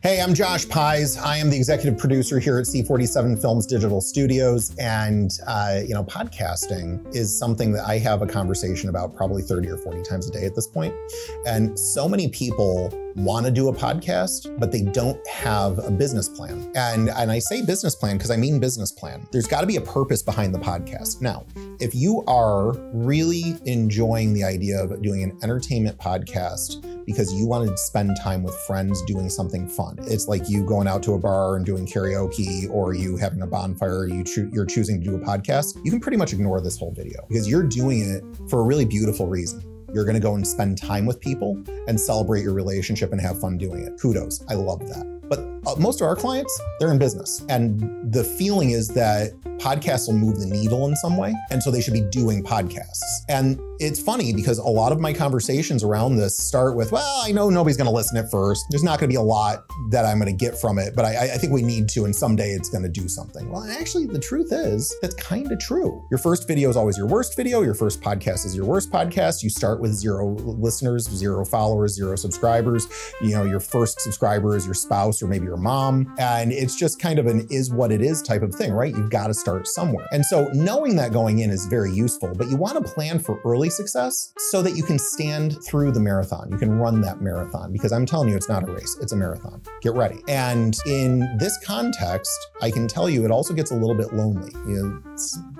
Hey, I'm Josh Pies. I am the executive producer here at C47 Digital Studios. And, podcasting is something that I have a conversation about probably 30 or 40 times a day at this point. And so many people want to do a podcast, but they don't have a business plan. And I say business plan because I mean business plan. There's got to be a purpose behind the podcast. Now, if you are really enjoying the idea of doing an entertainment podcast because you want to spend time with friends doing something fun, it's like you going out to a bar and doing karaoke, or you having a bonfire, you're choosing to do a podcast, you can pretty much ignore this whole video because you're doing it for a really beautiful reason. You're going to go and spend time with people and celebrate your relationship and have fun doing it. Kudos. I love that. But most of our clients, they're in business. And the feeling is that podcasts will move the needle in some way. And so they should be doing podcasts. And it's funny because a lot of my conversations around this start with, well, I know nobody's going to listen at first. There's not going to be a lot that I'm going to get from it, but I think we need to, and someday it's going to do something. Well, actually, the truth is that's kind of true. Your first video is always your worst video. Your first podcast is your worst podcast. You start with 0 listeners, 0 followers, 0 subscribers. Your first subscriber is your spouse or maybe your mom. And it's just kind of an is what it is type of thing, right? You've got to start somewhere. And so knowing that going in is very useful, but you want to plan for early success so that you can stand through the marathon. You can run that marathon, because I'm telling you, it's not a race, it's a marathon. Get ready. And in this context, I can tell you it also gets a little bit lonely.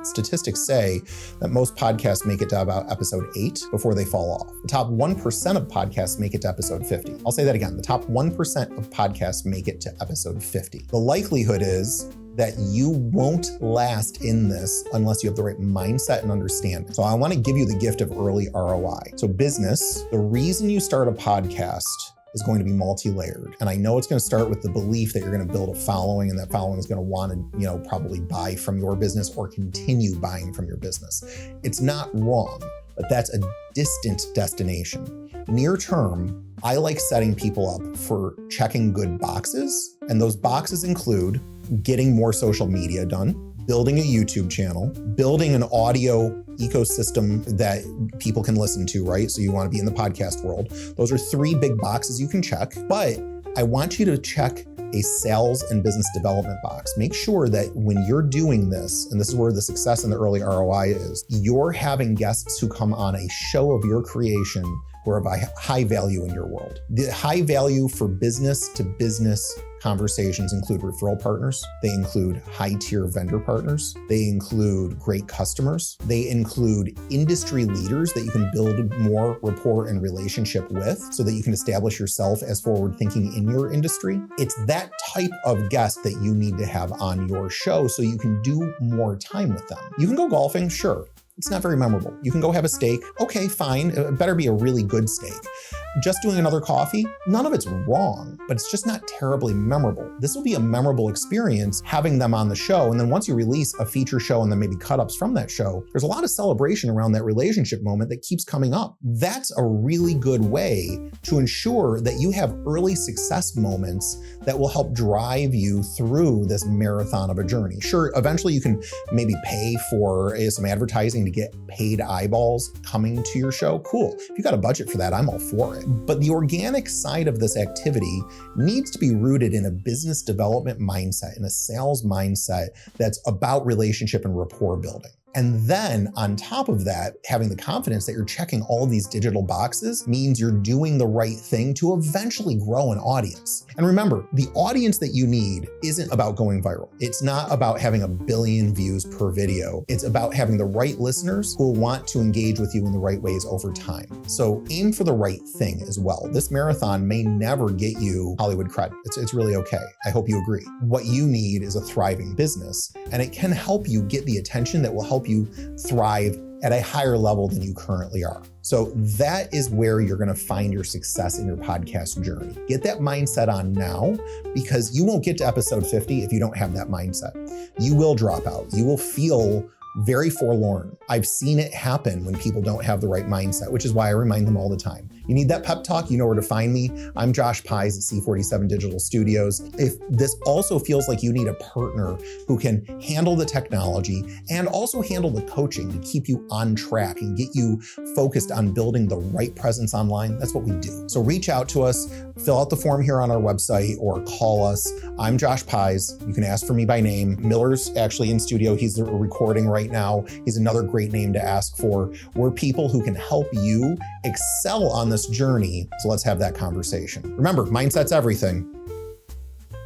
Statistics say that most podcasts make it to about episode 8 before they fall off. The top 1% of podcasts make it to episode 50. I'll say that again. The top 1% of podcasts make it to episode 50. The likelihood is that you won't last in this unless you have the right mindset and understanding. So I want to give you the gift of early ROI. So business, the reason you start a podcast is going to be multi-layered. And I know it's going to start with the belief that you're going to build a following, and that following is going to want to, probably buy from your business or continue buying from your business. It's not wrong, but that's a distant destination. Near term, I like setting people up for checking good boxes. And those boxes include getting more social media done, building a YouTube channel, building an audio ecosystem that people can listen to, right? So you want to be in the podcast world. Those are 3 big boxes you can check, but I want you to check a sales and business development box. Make sure that when you're doing this, and this is where the success and the early ROI is, you're having guests who come on a show of your creation who are of high value in your world. The high value for business to business conversations include referral partners. They include high-tier vendor partners. They include great customers. They include industry leaders that you can build more rapport and relationship with so that you can establish yourself as forward-thinking in your industry. It's that type of guest that you need to have on your show so you can do more time with them. You can go golfing, sure. It's not very memorable. You can go have a steak. Okay, fine. It better be a really good steak. Just doing another coffee, none of it's wrong, but it's just not terribly memorable. This will be a memorable experience having them on the show. And then once you release a feature show and then maybe cut-ups from that show, there's a lot of celebration around that relationship moment that keeps coming up. That's a really good way to ensure that you have early success moments that will help drive you through this marathon of a journey. Sure, eventually you can maybe pay for some advertising to get paid eyeballs coming to your show. Cool. If you got a budget for that, I'm all for it. But the organic side of this activity needs to be rooted in a business development mindset, in a sales mindset that's about relationship and rapport building. And then on top of that, having the confidence that you're checking all of these digital boxes means you're doing the right thing to eventually grow an audience. And remember, the audience that you need isn't about going viral. It's not about having 1 billion views per video. It's about having the right listeners who will want to engage with you in the right ways over time. So aim for the right thing as well. This marathon may never get you Hollywood cred. It's really okay. I hope you agree. What you need is a thriving business, and it can help you get the attention that will help you thrive at a higher level than you currently are. So that is where you're going to find your success in your podcast journey. Get that mindset on now, because you won't get to episode 50 if you don't have that mindset. You will drop out. You will feel very forlorn. I've seen it happen when people don't have the right mindset, which is why I remind them all the time. you need that pep talk, you know where to find me. I'm Josh Pies at C47 Digital Studios. If this also feels like you need a partner who can handle the technology and also handle the coaching to keep you on track and get you focused on building the right presence online, that's what we do. So reach out to us, fill out the form here on our website or call us. I'm Josh Pies. You can ask for me by name. Miller's actually in studio. He's recording right now. He's another great name to ask for. We're people who can help you excel on this journey. So let's have that conversation. Remember, mindset's everything.